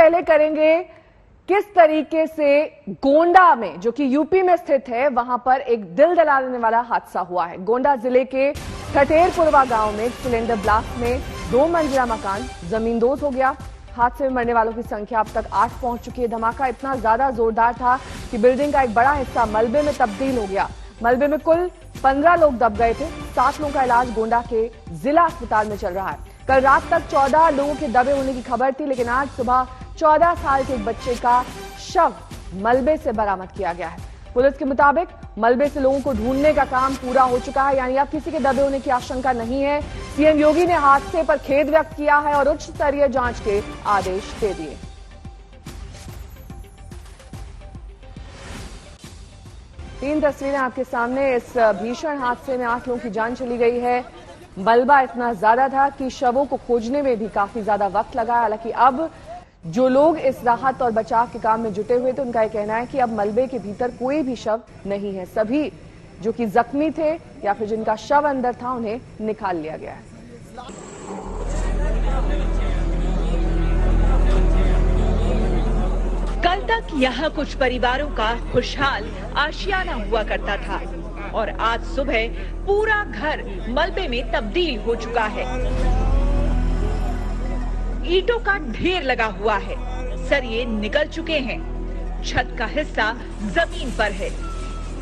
पहले करेंगे किस तरीके से गोंडा में, जो कि यूपी में स्थित है, वहां पर एक दिल दहला देने वाला हादसा हुआ है। गोंडा जिले के ठठेरपुरवा गांव में सिलेंडर ब्लास्ट में 2 मंजिला मकान जमींदोज हो गया। हादसे में मरने वालों की संख्या अब तक 8 पहुंच चुकी है। धमाका इतना ज्यादा जोरदार था कि बिल्डिंग का एक बड़ा हिस्सा मलबे में तब्दील हो गया। मलबे में कुल 15 लोग दब गए थे। 7 लोगों का इलाज गोंडा के जिला अस्पताल में चल रहा है। कल रात तक 14 लोगों के दबे होने की खबर थी, लेकिन आज सुबह 14 साल के एक बच्चे का शव मलबे से बरामद किया गया है। पुलिस के मुताबिक मलबे से लोगों को ढूंढने का काम पूरा हो चुका है, यानी अब किसी के दबे होने की आशंका नहीं है। सीएम योगी ने हादसे पर खेद व्यक्त किया है और उच्च स्तरीय जांच के आदेश दे दिए। तीन तस्वीरें आपके सामने। इस भीषण हादसे में 8 लोगों की जान चली गई है। मलबा इतना ज्यादा था कि शवों को खोजने में भी काफी ज्यादा वक्त लगा। हालांकि अब जो लोग इस राहत और बचाव के काम में जुटे हुए थे, उनका यह कहना है कि अब मलबे के भीतर कोई भी शव नहीं है। सभी जो कि जख्मी थे या फिर जिनका शव अंदर था, उन्हें निकाल लिया गया है। कल तक यहाँ कुछ परिवारों का खुशहाल आशियाना हुआ करता था और आज सुबह पूरा घर मलबे में तब्दील हो चुका है। ईंटों का ढेर लगा हुआ है, सरिये निकल चुके हैं, छत का हिस्सा जमीन पर है,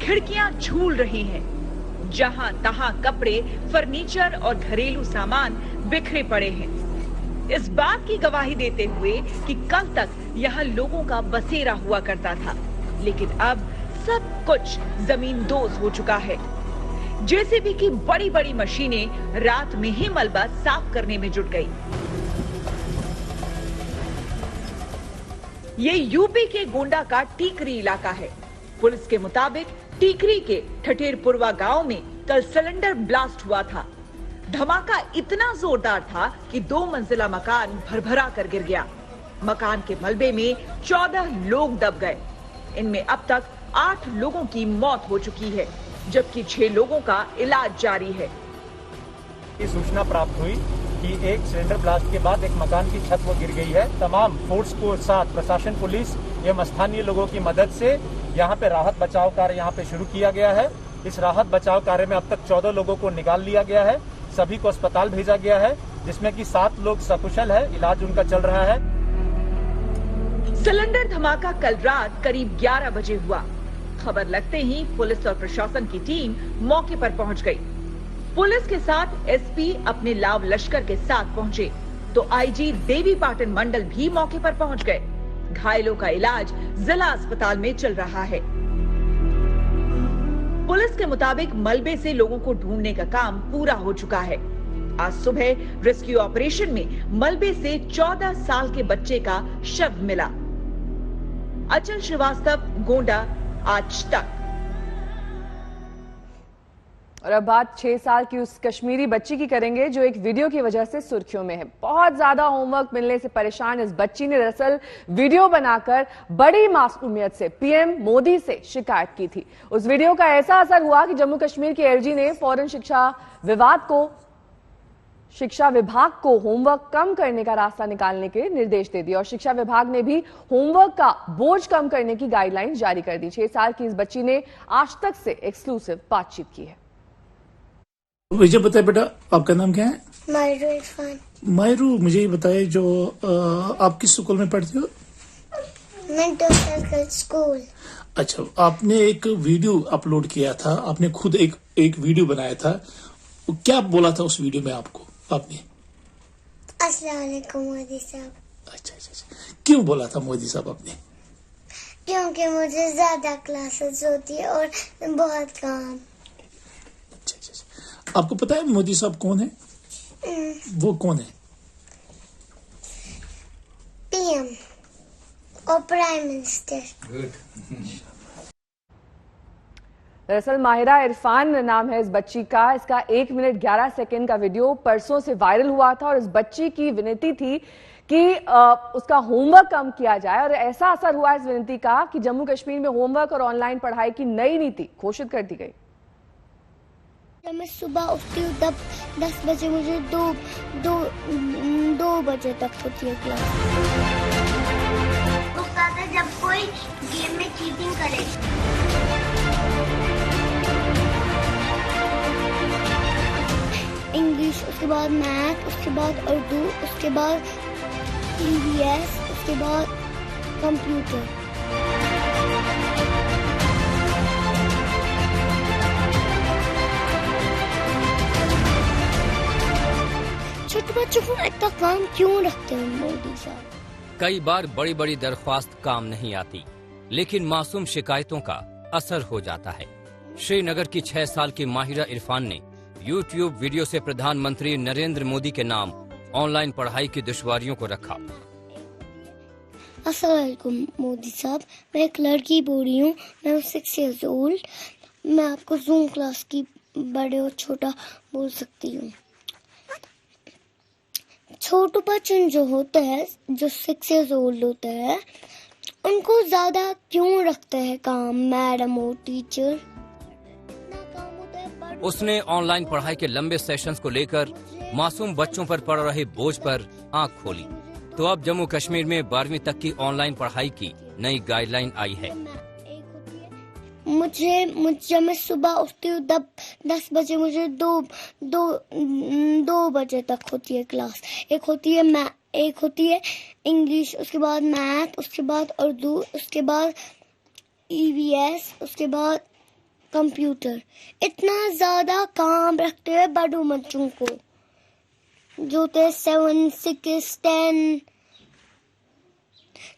खिड़कियां झूल रही हैं, जहां तहां कपड़े, फर्नीचर और घरेलू सामान बिखरे पड़े हैं। इस बात की गवाही देते हुए कि कल तक यहाँ लोगों का बसेरा हुआ करता था, लेकिन अब सब कुछ जमींदोज हो चुका है। जेसीबी की बड़ी बड़ी मशीनें रात में ही मलबा साफ करने में जुट गई। ये यूपी के गोंडा का टीकरी इलाका है। पुलिस के मुताबिक टीकरी के ठठेरपुरवा गांव में कल सिलेंडर ब्लास्ट हुआ था। धमाका इतना जोरदार था कि 2 मंजिला मकान भरभरा कर गिर गया। मकान के मलबे में 14 लोग दब गए। इनमें अब तक 8 लोगों की मौत हो चुकी है, जबकि 6 लोगों का इलाज जारी है। ये सूचना प्राप्त हुई कि एक सिलेंडर ब्लास्ट के बाद एक मकान की छत वो गिर गई है। तमाम फोर्स को साथ प्रशासन, पुलिस एवं स्थानीय लोगों की मदद से यहाँ पे राहत बचाव कार्य यहाँ पे शुरू किया गया है। इस राहत बचाव कार्य में अब तक 14 लोगों को निकाल लिया गया है। सभी को अस्पताल भेजा गया है, जिसमें कि 7 लोग सकुशल है, इलाज उनका चल रहा है। सिलेंडर धमाका कल रात करीब 11 बजे हुआ। खबर लगते ही पुलिस और प्रशासन की टीम मौके पर पहुंच गई। पुलिस के साथ एसपी अपने लाव लश्कर के साथ पहुंचे, तो आईजी देवी पाटन मंडल भी मौके पर पहुंच गए। घायलों का इलाज जिला अस्पताल में चल रहा है। पुलिस के मुताबिक मलबे से लोगों को ढूंढने का काम पूरा हो चुका है। आज सुबह रेस्क्यू ऑपरेशन में मलबे से 14 साल के बच्चे का शव मिला। अचल श्रीवास्तव, गोंडा, आज तक। और अब बात 6 साल की उस कश्मीरी बच्ची की करेंगे जो एक वीडियो की वजह से सुर्खियों में है। बहुत ज्यादा होमवर्क मिलने से परेशान इस बच्ची ने दरअसल वीडियो बनाकर बड़ी मासूमियत से पीएम मोदी से शिकायत की थी। उस वीडियो का ऐसा असर हुआ कि जम्मू कश्मीर के एलजी ने फौरन शिक्षा विभाग को होमवर्क कम करने का रास्ता निकालने के निर्देश दे दिए और शिक्षा विभाग ने भी होमवर्क का बोझ कम करने की गाइडलाइन जारी कर दी। 6 साल की इस बच्ची ने आज तक से एक्सक्लूसिव बातचीत की है। मुझे बताए बेटा, आपका नाम क्या है? मायरू इरफान। मायरू, मुझे ये बताए जो आप किस स्कूल में पढ़ती हो? Mental circle school. अच्छा, आपने एक वीडियो अपलोड किया था, आपने खुद एक वीडियो बनाया था। क्या बोला था उस वीडियो में आपने? अस्सलाम वालेकुम मोदी साहब। अच्छा, क्यों बोला था मोदी साहब आपने? क्योंकि मुझे ज्यादा क्लासेस होती है और बहुत काम। आपको पता है मोदी साहब कौन है? वो कौन है? पीएम और प्राइम मिनिस्टर। दरअसल माहिरा इरफान नाम है इस बच्ची का। इसका 1 मिनट 11 सेकंड का वीडियो परसों से वायरल हुआ था और इस बच्ची की विनती थी कि उसका होमवर्क कम किया जाए और ऐसा असर हुआ इस विनती का कि जम्मू कश्मीर में होमवर्क और ऑनलाइन पढ़ाई की नई नीति घोषित कर दी गई। जब मैं सुबह उठती हूँ तब 10 बजे मुझे 2 बजे तक होती है क्लास। बाद मैथ, उसके बाद उर्दू, उसके बाद EVS, उसके बाद कंप्यूटर। छोटे बच्चों को इतना काम क्यों रखते हैं मोदी साहब? कई बार बड़ी बड़ी दरख्वास्त काम नहीं आती, लेकिन मासूम शिकायतों का असर हो जाता है। श्रीनगर की 6 साल की माहिरा इरफान ने YouTube वीडियो से प्रधानमंत्री नरेंद्र मोदी के नाम ऑनलाइन पढ़ाई की दुश्वारियों को रखा। अस्सलाम वालेकुम मोदी साहब, मैं एक लड़की बोल रही हूँ, मैं 6 years old। मैं आपको जूम क्लास की बड़े और छोटा बोल सकती हूँ। छोटे बच्चे जो होते हैं, जो 6 years old होते हैं, उनको ज्यादा क्यों रखते हैं काम मैडम और टीचर? उसने ऑनलाइन पढ़ाई के लंबे सेशंस को लेकर मासूम बच्चों पर पड़ रहे बोझ पर आंख खोली, तो अब जम्मू कश्मीर में 12वीं तक की ऑनलाइन पढ़ाई की नई गाइडलाइन आई है। मुझे जब मैं सुबह उठती हूँ 10 बजे, मुझे दो बजे तक होती है क्लास। एक होती है इंग्लिश, उसके बाद मैथ, उसके बाद उर्दू, उसके बाद EVS, उसके बाद कंप्यूटर। इतना ज्यादा काम रखते हैं बड़ों बच्चों को, जो थे 7, 6, 10।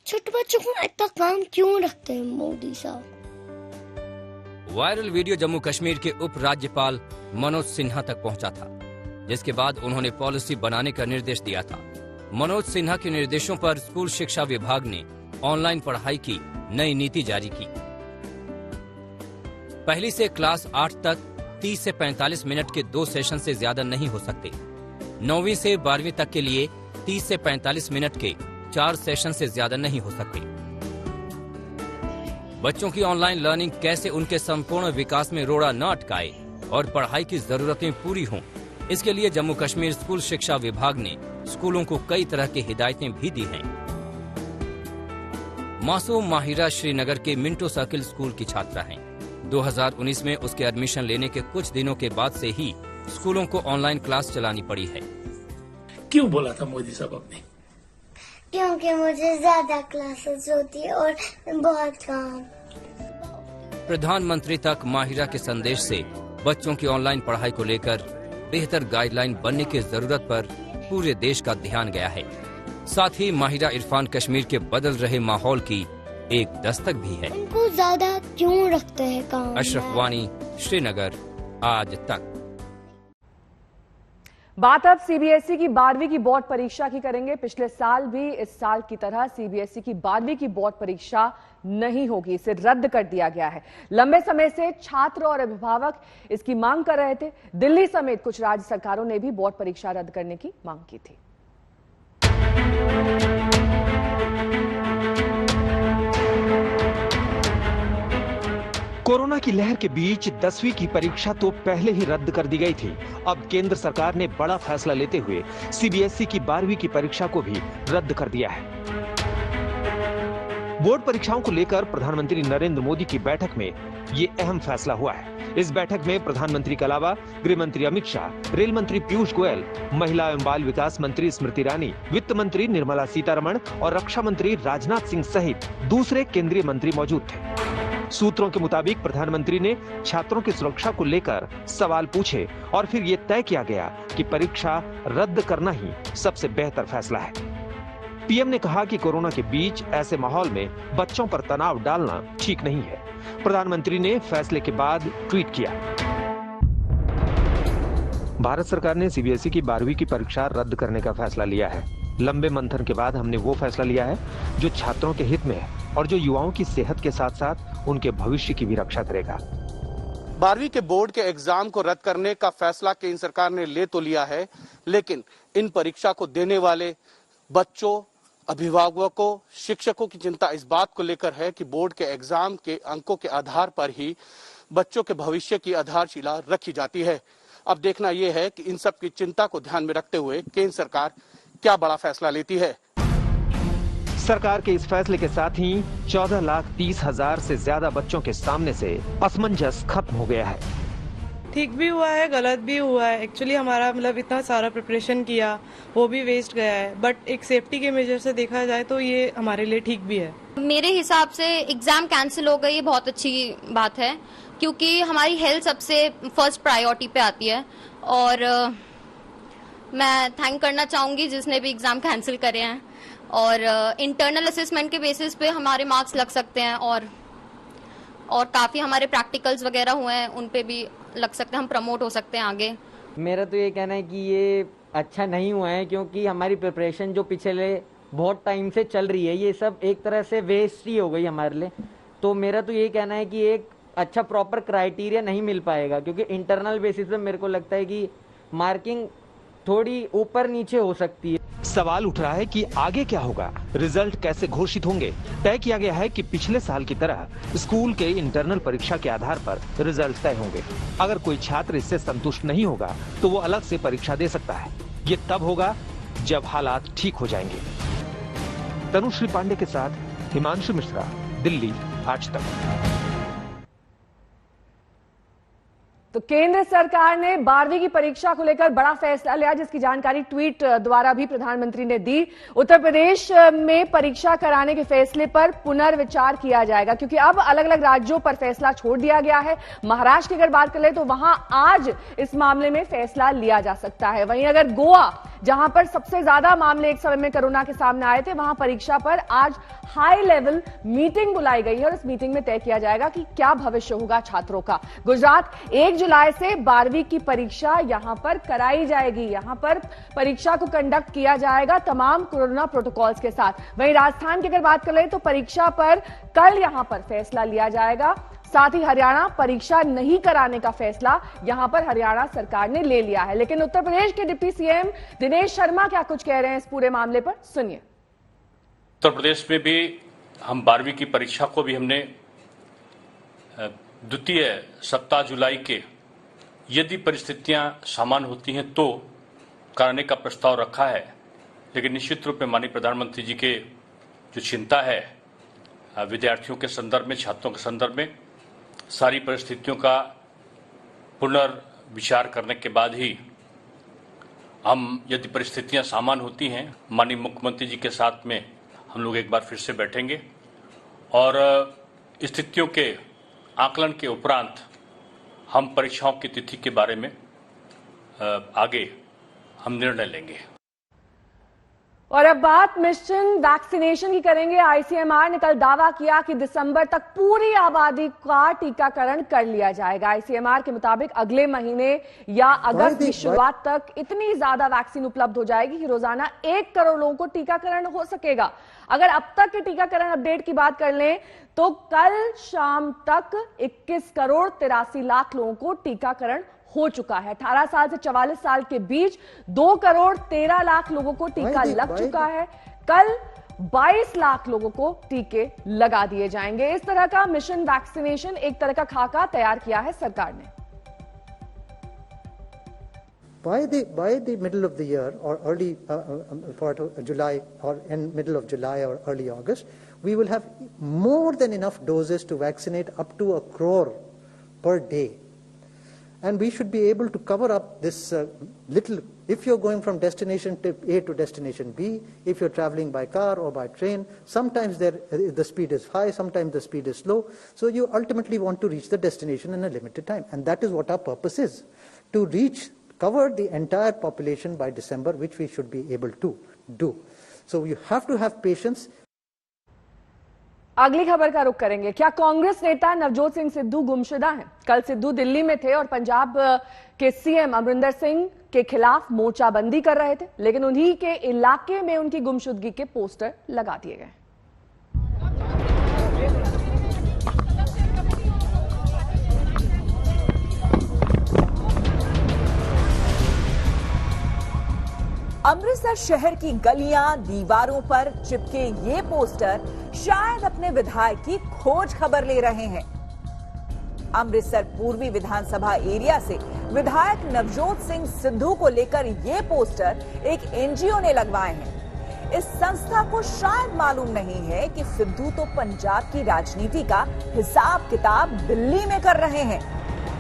छोटे बच्चों को इतना काम क्यों रखते हैं मोदी साहब? वायरल वीडियो जम्मू कश्मीर के उप राज्यपाल मनोज सिन्हा तक पहुंचा था, जिसके बाद उन्होंने पॉलिसी बनाने का निर्देश दिया था। मनोज सिन्हा के निर्देशों पर स्कूल शिक्षा विभाग ने ऑनलाइन पढ़ाई की नई नीति जारी की। पहली से क्लास 8 तक 30 से 45 मिनट के 2 सेशन से ज्यादा नहीं हो सकते। 9वीं से 12वीं तक के लिए 30 से 45 मिनट के 4 सेशन से ज्यादा नहीं हो सकते। बच्चों की ऑनलाइन लर्निंग कैसे उनके संपूर्ण विकास में रोड़ा न अटकाए और पढ़ाई की जरूरतें पूरी हों, इसके लिए जम्मू कश्मीर स्कूल शिक्षा विभाग ने स्कूलों को कई तरह की हिदायतें भी दी हैं। मासूम माहिरा श्रीनगर के मिंटो सर्किल स्कूल की छात्रा हैं। 2019 में उसके एडमिशन लेने के कुछ दिनों के बाद से ही स्कूलों को ऑनलाइन क्लास चलानी पड़ी है। क्यों बोला था मोदी साहब आपने? क्योंकि मुझे ज्यादा क्लासेस होती है और बहुत काम। प्रधानमंत्री तक माहिरा के संदेश से बच्चों की ऑनलाइन पढ़ाई को लेकर बेहतर गाइडलाइन बनने की जरूरत पर पूरे देश का ध्यान गया है। साथ ही माहिरा इरफान कश्मीर के बदल रहे माहौल की एक दस्तक भी है। उनको ज्यादा क्यों रखते हैं काम? अशरफ वानी, श्रीनगर, आज तक। बात अब CBSE की 12वीं की बोर्ड परीक्षा की करेंगे। पिछले साल भी इस साल की तरह CBSE की 12वीं की बोर्ड परीक्षा नहीं होगी, इसे रद्द कर दिया गया है। लंबे समय से छात्र और अभिभावक इसकी मांग कर रहे थे। दिल्ली समेत कुछ राज्य सरकारों ने भी बोर्ड परीक्षा रद्द करने की मांग की थी। कोरोना की लहर के बीच 10वीं की परीक्षा तो पहले ही रद्द कर दी गई थी। अब केंद्र सरकार ने बड़ा फैसला लेते हुए CBSE की 12वीं की परीक्षा को भी रद्द कर दिया है। बोर्ड परीक्षाओं को लेकर प्रधानमंत्री नरेंद्र मोदी की बैठक में ये अहम फैसला हुआ है। इस बैठक में प्रधानमंत्री के अलावा गृह मंत्री अमित शाह, रेल मंत्री पीयूष गोयल, महिला एवं बाल विकास मंत्री स्मृति ईरानी, वित्त मंत्री निर्मला सीतारमण और रक्षा मंत्री राजनाथ सिंह सहित दूसरे केंद्रीय मंत्री मौजूद थे। सूत्रों के मुताबिक प्रधानमंत्री ने छात्रों की सुरक्षा को लेकर सवाल पूछे और फिर ये तय किया गया कि परीक्षा रद्द करना ही सबसे बेहतर फैसला है। पीएम ने कहा कि कोरोना के बीच ऐसे माहौल में बच्चों पर तनाव डालना ठीक नहीं है। प्रधानमंत्री ने फैसले के बाद ट्वीट किया, भारत सरकार ने CBSE की 12वीं की परीक्षा रद्द करने का फैसला लिया है। लंबे मंथन के बाद हमने वो फैसला लिया है जो छात्रों के हित में है और जो युवाओं की सेहत के साथ साथ उनके भविष्य की भी रक्षा करेगा। 12वीं के बोर्ड के एग्जाम को रद्द करने का फैसला केंद्र सरकार ने ले तो लिया है, लेकिन इन परीक्षा को देने वाले बच्चों, अभिभावकों, शिक्षकों की चिंता इस बात को लेकर है कि बोर्ड के एग्जाम के अंकों के आधार पर ही बच्चों के भविष्य की आधारशिला रखी जाती है। अब देखना यह है कि इन सब की चिंता को ध्यान में रखते हुए केंद्र सरकार क्या बड़ा फैसला लेती है। सरकार के इस फैसले के साथ ही 14,30,000 से ज्यादा बच्चों के सामने से असमंजस खत्म हो गया है। ठीक भी हुआ है, गलत भी हुआ है। एक्चुअली हमारा मतलब इतना सारा प्रिपरेशन किया, वो भी वेस्ट गया है। बट एक सेफ्टी के मेजर से देखा जाए तो ये हमारे लिए ठीक भी है। मेरे हिसाब से एग्जाम कैंसिल हो गई, ये बहुत अच्छी बात है, क्योंकि हमारी हेल्थ सबसे फर्स्ट प्रायोरिटी पे आती है। और मैं थैंक करना चाहूंगी जिसने भी एग्जाम कैंसिल करे हैं। और इंटरनल असेसमेंट के बेसिस पे हमारे मार्क्स लग सकते हैं, और काफी हमारे प्रैक्टिकल्स वगैरह हुए हैं, उन पे भी लग सकते हैं, हम प्रमोट हो सकते हैं आगे। मेरा तो ये कहना है कि ये अच्छा नहीं हुआ है, क्योंकि हमारी प्रिपरेशन जो पिछले बहुत टाइम से चल रही है, ये सब एक तरह से वेस्ट ही हो गई हमारे लिए। तो मेरा तो ये कहना है कि एक अच्छा प्रॉपर क्राइटेरिया नहीं मिल पाएगा, क्योंकि इंटरनल बेसिस पे मेरे को लगता है कि मार्किंग थोड़ी ऊपर नीचे हो सकती है। सवाल उठ रहा है कि आगे क्या होगा, रिजल्ट कैसे घोषित होंगे। तय किया गया है कि पिछले साल की तरह स्कूल के इंटरनल परीक्षा के आधार पर रिजल्ट तय होंगे। अगर कोई छात्र इससे संतुष्ट नहीं होगा तो वो अलग से परीक्षा दे सकता है। ये तब होगा जब हालात ठीक हो जाएंगे। तनुश्री पांडे के साथ हिमांशु मिश्रा, दिल्ली, आज तक। तो केंद्र सरकार ने 12वीं की परीक्षा को लेकर बड़ा फैसला लिया, जिसकी जानकारी ट्वीट द्वारा भी प्रधानमंत्री ने दी। उत्तर प्रदेश में परीक्षा कराने के फैसले पर पुनर्विचार किया जाएगा, क्योंकि अब अलग अलग राज्यों पर फैसला छोड़ दिया गया है। महाराष्ट्र की अगर बात कर ले तो वहां आज इस मामले में फैसला लिया जा सकता है। वहीं अगर गोवा, जहां पर सबसे ज्यादा मामले एक समय में कोरोना के सामने आए थे, वहां परीक्षा पर आज हाई लेवल मीटिंग बुलाई गई है और इस मीटिंग में तय किया जाएगा कि क्या भविष्य होगा छात्रों का। गुजरात 1 जुलाई से 12वीं की परीक्षा यहां पर कराई जाएगी। यहां पर परीक्षा को कंडक्ट किया जाएगा तमाम कोरोना प्रोटोकॉल्स के साथ। वहीं राजस्थान की अगर बात कर ले तो परीक्षा पर कल यहां पर फैसला लिया जाएगा। साथ ही हरियाणा परीक्षा नहीं कराने का फैसला यहां पर हरियाणा सरकार ने ले लिया है। लेकिन उत्तर प्रदेश के डिप्टी सीएम दिनेश शर्मा क्या कुछ कह रहे हैं इस पूरे मामले पर, सुनिए। उत्तर प्रदेश में भी हम 12वीं की परीक्षा को भी हमने द्वितीय सप्ताह जुलाई के, यदि परिस्थितियां सामान्य होती हैं तो कराने का प्रस्ताव रखा है। लेकिन निश्चित रूप में माननीय प्रधानमंत्री जी के जो चिंता है विद्यार्थियों के संदर्भ में, छात्रों के संदर्भ में, सारी परिस्थितियों का पुनर्विचार करने के बाद ही हम, यदि परिस्थितियां सामान्य होती हैं, माननीय मुख्यमंत्री जी के साथ में हम लोग एक बार फिर से बैठेंगे और स्थितियों के आकलन के उपरांत हम परीक्षाओं की तिथि के बारे में आगे हम निर्णय लेंगे। और अब बात मिशन वैक्सीनेशन की करेंगे। आईसीएमआर ने कल दावा किया कि दिसंबर तक पूरी आबादी का टीकाकरण कर लिया जाएगा। आईसीएमआर के मुताबिक अगले महीने या अगस्त की शुरुआत तक इतनी ज्यादा वैक्सीन उपलब्ध हो जाएगी कि रोजाना 1 करोड़ लोगों को टीकाकरण हो सकेगा। अगर अब तक के टीकाकरण अपडेट की बात कर लें तो कल शाम तक 21 करोड़ 83 लाख लोगों को टीकाकरण हो चुका है। 18 साल से 44 साल के बीच 2 करोड़ 13 लाख लोगों को टीका लग चुका है। कल 22 लाख लोगों को टीके लगा दिए जाएंगे। इस तरह का मिशन वैक्सीनेशन, एक तरह का खाका तैयार किया है सरकार ने। By the middle of the year or early part of July or in middle of July or early August, we will have more than enough doses to vaccinate up to 1 crore per day. And we should be able to cover up this little, if you're going from destination A to destination B, if you're traveling by car or by train, sometimes the speed is high, sometimes the speed is slow. So you ultimately want to reach the destination in a limited time. And that is what our purpose is, to cover the entire population by December, which we should be able to do. So you have to have patience. अगली खबर का रुख करेंगे। क्या कांग्रेस नेता नवजोत सिंह सिद्धू गुमशुदा हैं? कल सिद्धू दिल्ली में थे और पंजाब के सीएम अमरिंदर सिंह के खिलाफ मोर्चाबंदी कर रहे थे, लेकिन उन्हीं के इलाके में उनकी गुमशुदगी के पोस्टर लगा दिए गए। अमृतसर शहर की गलियां, दीवारों पर चिपके ये पोस्टर शायद अपने विधायक की खोज खबर ले रहे हैं। अमृतसर पूर्वी विधानसभा एरिया से विधायक नवजोत सिंह सिद्धू को लेकर ये पोस्टर एक एनजीओ ने लगवाए हैं। इस संस्था को शायद मालूम नहीं है कि सिद्धू तो पंजाब की राजनीति का हिसाब किताब दिल्ली में कर रहे हैं।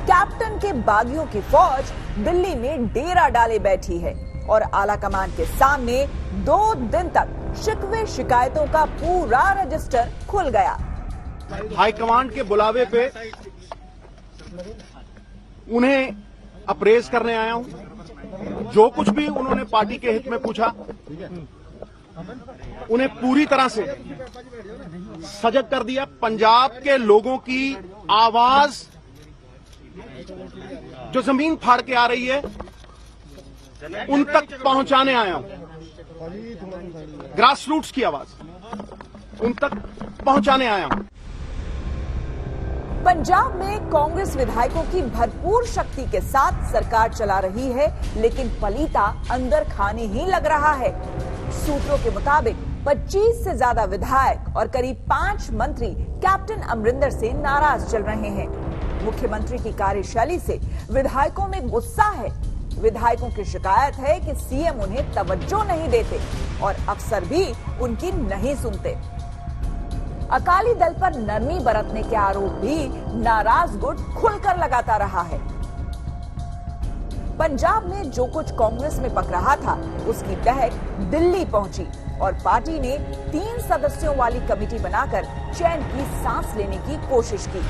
कैप्टन के बागियों की फौज दिल्ली में डेरा डाले बैठी है और आला कमान के सामने 2 दिन तक शिकवे शिकायतों का पूरा रजिस्टर खुल गया। हाईकमांड के बुलावे पे उन्हें अप्रेज करने आया हूं। जो कुछ भी उन्होंने पार्टी के हित में पूछा, उन्हें पूरी तरह से सजग कर दिया। पंजाब के लोगों की आवाज जो जमीन फाड़ के आ रही है, उन तक पहुंचाने आया हूं। ग्रास रूट्स की आवाज उन तक पहुंचाने आया हूं। पंजाब में कांग्रेस विधायकों की भरपूर शक्ति के साथ सरकार चला रही है, लेकिन पलीता अंदर खाने ही लग रहा है। सूत्रों के मुताबिक 25 से ज्यादा विधायक और करीब 5 मंत्री कैप्टन अमरिंदर से नाराज चल रहे हैं। मुख्यमंत्री की कार्यशैली से विधायकों में गुस्सा है। विधायकों की शिकायत है कि सीएम उन्हें तवज्जो नहीं देते और अफसर भी उनकी नहीं सुनते। अकाली दल पर नरमी बरतने के आरोप भी नाराज गुट खुलकर लगाता रहा है। पंजाब में जो कुछ कांग्रेस में पक रहा था, उसकी दहक दिल्ली पहुंची और पार्टी ने 3 सदस्यों वाली कमेटी बनाकर चैन की सांस लेने की कोशिश की।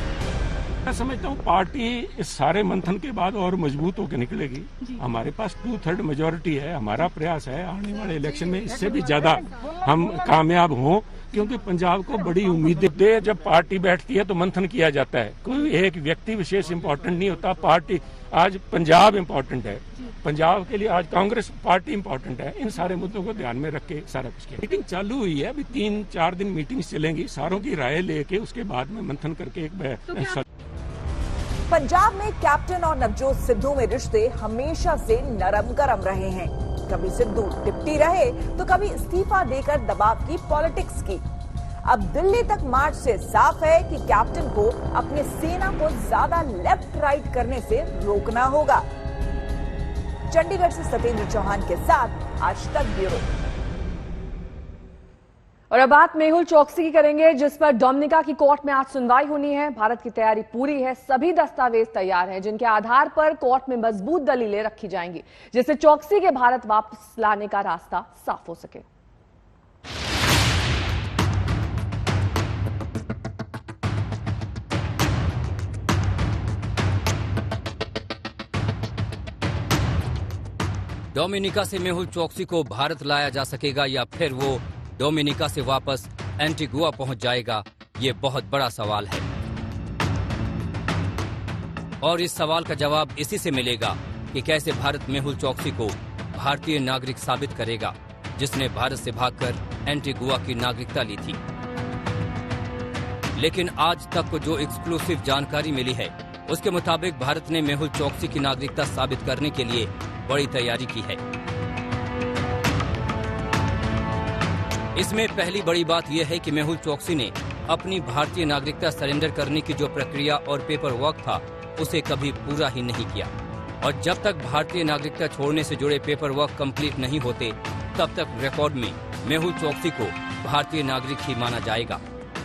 मैं समझता हूँ पार्टी इस सारे मंथन के बाद और मजबूत होकर निकलेगी। हमारे पास 2/3 मेजोरिटी है। हमारा प्रयास है आने वाले इलेक्शन में इससे भी ज्यादा हम कामयाब हों, क्योंकि पंजाब को बड़ी उम्मीदें दे। जब पार्टी बैठती है तो मंथन किया जाता है, कोई एक व्यक्ति विशेष इम्पोर्टेंट नहीं होता। पार्टी आज पंजाब इम्पोर्टेंट है, पंजाब के लिए आज कांग्रेस पार्टी इम्पोर्टेंट है। इन सारे मुद्दों को ध्यान में रख के सारा कुछ किया। मीटिंग चालू हुई है, अभी 3-4 दिन मीटिंग चलेंगी, सारों की राय लेके उसके बाद में मंथन करके एक पंजाब में कैप्टन और नवजोत सिद्धू में रिश्ते हमेशा से नरम गरम रहे हैं। कभी सिद्धू डिप्टी रहे तो कभी इस्तीफा देकर दबाव की पॉलिटिक्स की। अब दिल्ली तक मार्च से साफ है कि कैप्टन को अपने सेना को ज्यादा लेफ्ट राइट करने से रोकना होगा। चंडीगढ़ से सत्येंद्र चौहान के साथ आज तक ब्यूरो। और अब बात मेहुल चौकसी की करेंगे, जिस पर डोमिनिका की कोर्ट में आज सुनवाई होनी है। भारत की तैयारी पूरी है, सभी दस्तावेज तैयार हैं, जिनके आधार पर कोर्ट में मजबूत दलीलें रखी जाएंगी, जिससे चौकसी के भारत वापस लाने का रास्ता साफ हो सके। डोमिनिका से मेहुल चौकसी को भारत लाया जा सकेगा या फिर वो डोमिनिका से वापस एंटीगुआ पहुंच जाएगा, ये बहुत बड़ा सवाल है। और इस सवाल का जवाब इसी से मिलेगा कि कैसे भारत मेहुल चौकसी को भारतीय नागरिक साबित करेगा, जिसने भारत से भागकर एंटीगुआ की नागरिकता ली थी। लेकिन आज तक को जो एक्सक्लूसिव जानकारी मिली है, उसके मुताबिक भारत ने मेहुल चौकसी की नागरिकता साबित करने के लिए बड़ी तैयारी की है। इसमें पहली बड़ी बात यह है कि मेहुल चौकसी ने अपनी भारतीय नागरिकता सरेंडर करने की जो प्रक्रिया और पेपर वर्क था, उसे कभी पूरा ही नहीं किया। और जब तक भारतीय नागरिकता छोड़ने से जुड़े पेपर वर्क कंप्लीट नहीं होते, तब तक रिकॉर्ड में मेहुल चौकसी को भारतीय नागरिक ही माना जाएगा।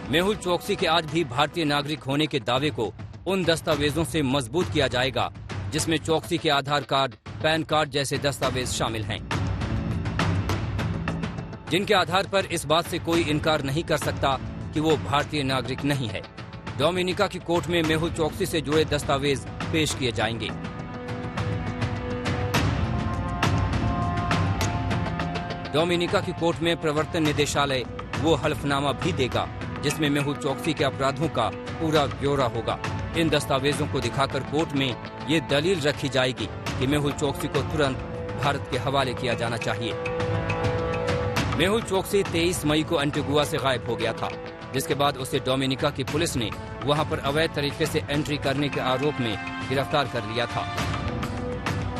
मेहुल चौकसी के आज भी भारतीय नागरिक होने के दावे को उन दस्तावेजों से मजबूत किया जाएगा, जिसमें चौकसी के आधार कार्ड, पैन कार्ड जैसे दस्तावेज शामिल हैं, जिनके आधार पर इस बात से कोई इनकार नहीं कर सकता कि वो भारतीय नागरिक नहीं है। डोमिनिका की कोर्ट में मेहुल चौकसी से जुड़े दस्तावेज पेश किए जाएंगे। डोमिनिका की कोर्ट में प्रवर्तन निदेशालय वो हल्फनामा भी देगा, जिसमें मेहुल चौकसी के अपराधों का पूरा ब्यौरा होगा। इन दस्तावेजों को दिखाकर कोर्ट में ये दलील रखी जाएगी कि मेहुल चौकसी को तुरंत भारत के हवाले किया जाना चाहिए। मेहुल चौकसी 23 मई को एंटीगुआ से गायब हो गया था, जिसके बाद उसे डोमिनिका की पुलिस ने वहां पर अवैध तरीके से एंट्री करने के आरोप में गिरफ्तार कर लिया था।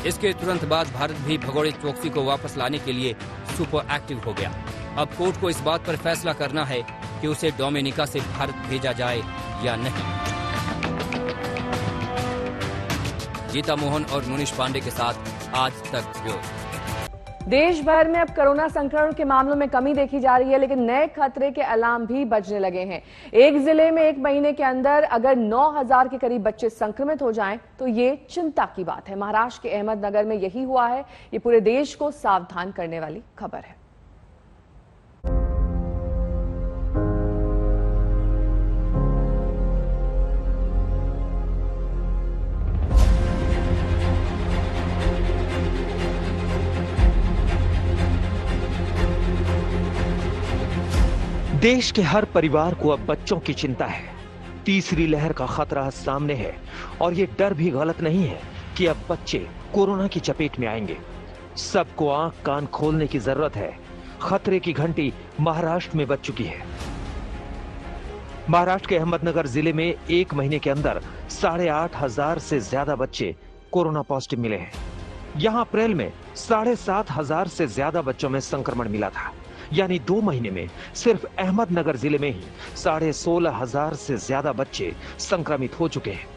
इसके तुरंत बाद भारत भी भगोड़े चौकसी को वापस लाने के लिए सुपर एक्टिव हो गया। अब कोर्ट को इस बात पर फैसला करना है कि उसे डोमिनिका से भारत भेजा जाए या नहीं। गीता मोहन और मुनीश पांडे के साथ आज तक ब्यूरो। देश भर में अब कोरोना संक्रमण के मामलों में कमी देखी जा रही है, लेकिन नए खतरे के अलार्म भी बजने लगे हैं। एक जिले में एक महीने के अंदर अगर 9,000 के करीब बच्चे संक्रमित हो जाएं तो ये चिंता की बात है। महाराष्ट्र के अहमदनगर में यही हुआ है। ये पूरे देश को सावधान करने वाली खबर है। देश के हर परिवार को अब बच्चों की चिंता है। तीसरी लहर का खतरा सामने है और ये डर भी गलत नहीं है कि अब बच्चे कोरोना की चपेट में आएंगे। सबको आंख कान खोलने की जरूरत है। खतरे की घंटी महाराष्ट्र में बज चुकी है। महाराष्ट्र के अहमदनगर जिले में एक महीने के अंदर 8,500 से ज्यादा बच्चे कोरोना पॉजिटिव मिले हैं। यहां अप्रैल में 7,500 से ज्यादा बच्चों में संक्रमण मिला था, यानी 2 महीने में सिर्फ अहमदनगर जिले में ही 16,500 से ज्यादा बच्चे संक्रमित हो चुके हैं।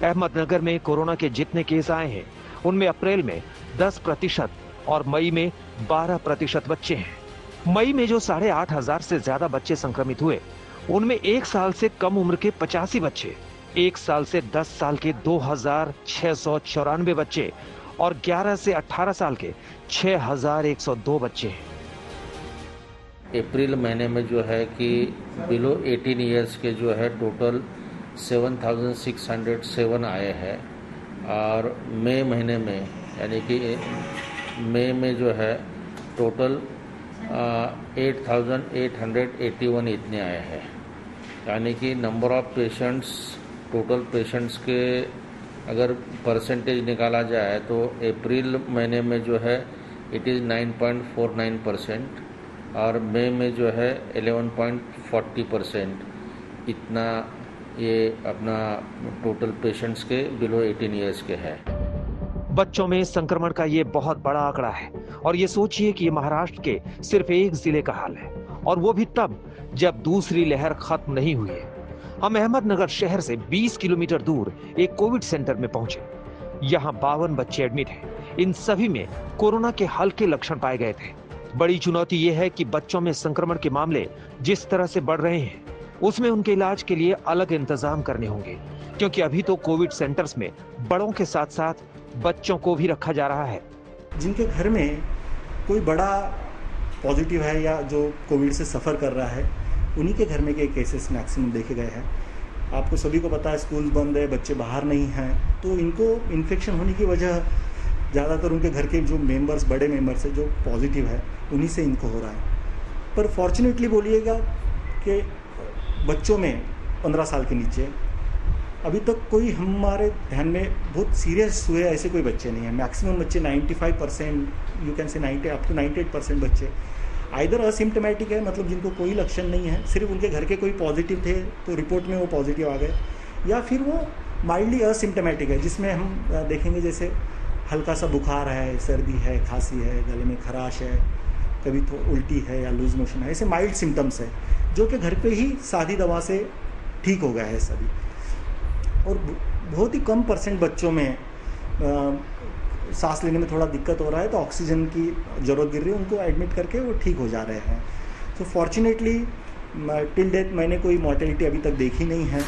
अहमदनगर में कोरोना के जितने केस आए हैं उनमें अप्रैल में 10% और मई में 12% बच्चे हैं। मई में जो 8,500 से ज्यादा बच्चे संक्रमित हुए उनमें 1 साल से कम उम्र के 85 बच्चे, 1 साल से 10 साल के 2,694 बच्चे और 11 से 18 साल के 6,102 बच्चे हैं। अप्रैल महीने में जो है कि बिलो 18 ईयर्स के जो है टोटल 7,607 आए हैं और मई महीने में यानी कि मई में जो है टोटल 8,881 इतने आए हैं। यानी कि number of patients, total patients के अगर परसेंटेज निकाला जाए तो अप्रैल महीने में जो है इट इज़ 9.49% और मई में जो है 11.40% इतना ये अपना टोटल पेशेंट्स के बिलो 18 ईयर्स के है। बच्चों में संक्रमण का ये बहुत बड़ा आंकड़ा है और ये सोचिए कि ये महाराष्ट्र के सिर्फ एक जिले का हाल है और वो भी तब जब दूसरी लहर खत्म नहीं हुई है। हम अहमदनगर शहर से 20 किलोमीटर दूर एक कोविड सेंटर में पहुंचे। यहाँ 52 बच्चे एडमिट हैं। इन सभी में कोरोना के हल्के लक्षण पाए गए थे। बड़ी चुनौती यह है कि बच्चों में संक्रमण के मामले जिस तरह से बढ़ रहे हैं उसमें उनके इलाज के लिए अलग इंतजाम करने होंगे, क्योंकि अभी तो कोविड सेंटर्स में बड़ों के साथ साथ बच्चों को भी रखा जा रहा है। जिनके घर में कोई बड़ा पॉजिटिव है या जो कोविड से सफर कर रहा है उन्हीं के घर में के केसेस मैक्सिमम देखे गए हैं। आपको सभी को पता है स्कूल बंद है, बच्चे बाहर नहीं हैं, तो इनको इन्फेक्शन होने की वजह ज़्यादातर उनके घर के जो मेंबर्स, बड़े मेंबर्स है जो पॉजिटिव है उन्हीं से इनको हो रहा है। पर फॉर्चुनेटली बोलिएगा कि बच्चों में 15 साल के नीचे अभी तक कोई हमारे ध्यान में बहुत सीरियस हुए ऐसे कोई बच्चे नहीं हैं। मैक्सिमम बच्चे 95%, you can say 90 up to 98% बच्चे आइदर असिम्टोमेटिक है, मतलब जिनको कोई लक्षण नहीं है, सिर्फ उनके घर के कोई पॉजिटिव थे तो रिपोर्ट में वो पॉजिटिव आ गए, या फिर वो माइल्डली असिम्टोमेटिक है जिसमें हम देखेंगे जैसे हल्का सा बुखार है, सर्दी है, खांसी है, गले में खराश है, कभी तो उल्टी है या लूज मोशन है, ऐसे माइल्ड सिम्टम्स है जो कि घर पे ही सादी दवा से ठीक हो गया है सभी। और बहुत ही कम % बच्चों में सांस लेने में थोड़ा दिक्कत हो रहा है तो ऑक्सीजन की ज़रूरत गिर रही है, उनको एडमिट करके वो ठीक हो जा रहे हैं। तो फॉर्चुनेटली टिल डेथ मैंने कोई मॉर्टेलिटी अभी तक देखी नहीं है।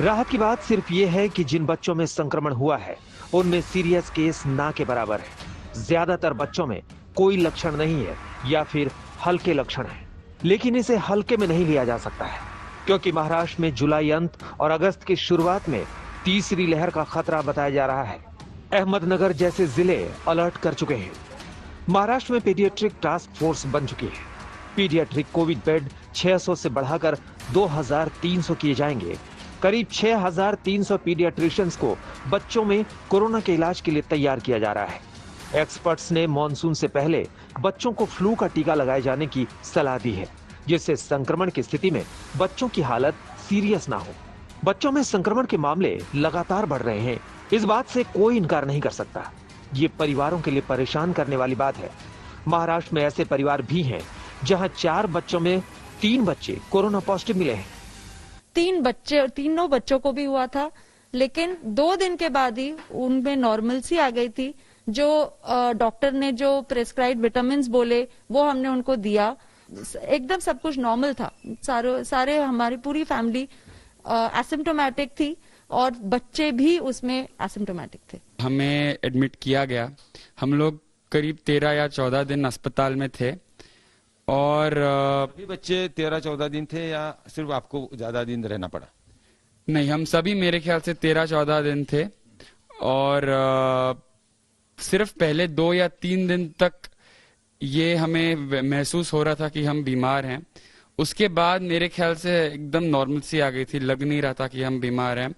राहत की बात सिर्फ ये है कि जिन बच्चों में संक्रमण हुआ है उनमें सीरियस केस ना के बराबर है। ज्यादातर बच्चों में कोई लक्षण नहीं है या फिर हल्के लक्षण है, लेकिन इसे हल्के में नहीं लिया जा सकता है क्योंकि महाराष्ट्र में जुलाई अंत और अगस्त की शुरुआत में तीसरी लहर का खतरा बताया जा रहा है। अहमदनगर जैसे जिले अलर्ट कर चुके हैं। महाराष्ट्र में पीडियाट्रिक टास्क फोर्स बन चुकी है। पीडियाट्रिक कोविड बेड 600 से बढ़ाकर 2,300 किए जाएंगे। करीब 6,300 पीडियाट्रिशियंस को बच्चों में कोरोना के इलाज के लिए तैयार किया जा रहा है। एक्सपर्ट्स ने मॉनसून से पहले बच्चों को फ्लू का टीका लगाए जाने की सलाह दी है, जिससे संक्रमण की स्थिति में बच्चों की हालत सीरियस ना हो। बच्चों में संक्रमण के मामले लगातार बढ़ रहे हैं, इस बात से कोई इनकार नहीं कर सकता। ये परिवारों के लिए परेशान करने वाली बात है। महाराष्ट्र में ऐसे परिवार भी हैं जहां 4 बच्चों में 3 बच्चे कोरोना पॉजिटिव मिले हैं। 3 बच्चे, तीनों बच्चों को भी हुआ था, लेकिन 2 दिन के बाद ही उनमें नॉर्मलसी आ गई थी। जो डॉक्टर ने जो प्रेस्क्राइब विटामिन्स बोले वो हमने उनको दिया, एकदम सब कुछ नॉर्मल था। सारे हमारी पूरी फैमिली एसिम्प्टोमेटिक थी और बच्चे भी उसमें एसिम्प्टोमेटिक थे। हमें एडमिट किया गया, हम लोग करीब 13 या 14 दिन अस्पताल में थे और सभी बच्चे 13-14 दिन थे या सिर्फ आपको ज्यादा दिन रहना पड़ा? नहीं, हम सभी मेरे ख्याल से 13-14 दिन थे और सिर्फ पहले 2 या 3 दिन तक ये हमें महसूस हो रहा था कि हम बीमार हैं। उसके बाद मेरे ख्याल से एकदम नॉर्मल सी आ गई थी, लग नहीं रहा था कि हम बीमार हैं।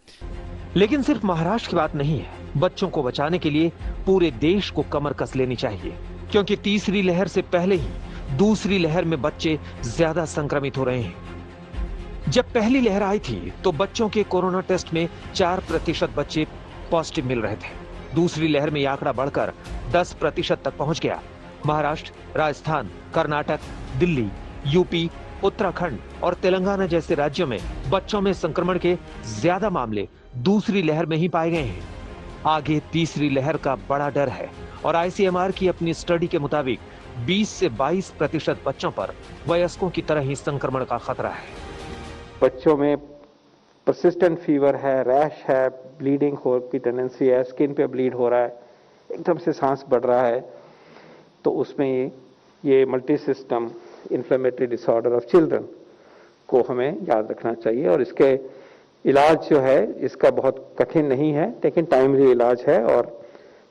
लेकिन सिर्फ महाराष्ट्र की बात नहीं है, बच्चों को बचाने के लिए पूरे देश को कमर कस लेनी चाहिए, क्योंकि तीसरी लहर से पहले ही दूसरी लहर में बच्चे ज्यादा संक्रमित हो रहे हैं। जब पहली लहर आई थी तो बच्चों के कोरोना टेस्ट में 4% बच्चे पॉजिटिव मिल रहे थे। दूसरी लहर में यह आंकड़ा बढ़कर 10% तक पहुंच गया। महाराष्ट्र, राजस्थान, कर्नाटक, दिल्ली, यूपी, उत्तराखंड और तेलंगाना जैसे राज्यों में बच्चों में संक्रमण के ज्यादा मामले दूसरी लहर में ही पाए गए हैं। आगे तीसरी लहर का बड़ा डर है और आईसीएमआर की अपनी स्टडी के मुताबिक 20 से 22% बच्चों पर वयस्कों की तरह ही संक्रमण का खतरा है। बच्चों में परसिस्टेंट फीवर है, रैश है, ब्लीडिंग हो की टेंडेंसी है, स्किन पे ब्लीड हो रहा है, एकदम से सांस बढ़ रहा है, तो उसमें ये multi system inflammatory disorder of children को हमें याद रखना चाहिए। और इसके इलाज जो है इसका बहुत कठिन नहीं है, लेकिन टाइमली इलाज है और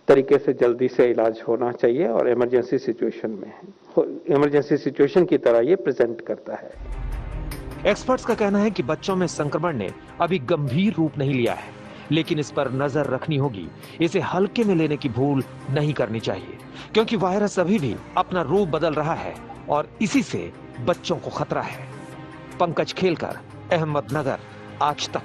तरीके से जल्दी से इलाज होना चाहिए और इमरजेंसी सिचुएशन की तरह ये प्रेजेंट करता है। एक्सपर्ट्स का कहना है कि बच्चों में संक्रमण ने अभी गंभीर रूप नहीं लिया है, लेकिन इस पर नजर रखनी होगी। इसे हल्के में लेने की भूल नहीं करनी चाहिए, क्योंकि वायरस अभी भी अपना रूप बदल रहा है और इसी से बच्चों को खतरा है। पंकज खेलकर, अहमदनगर, आज तक।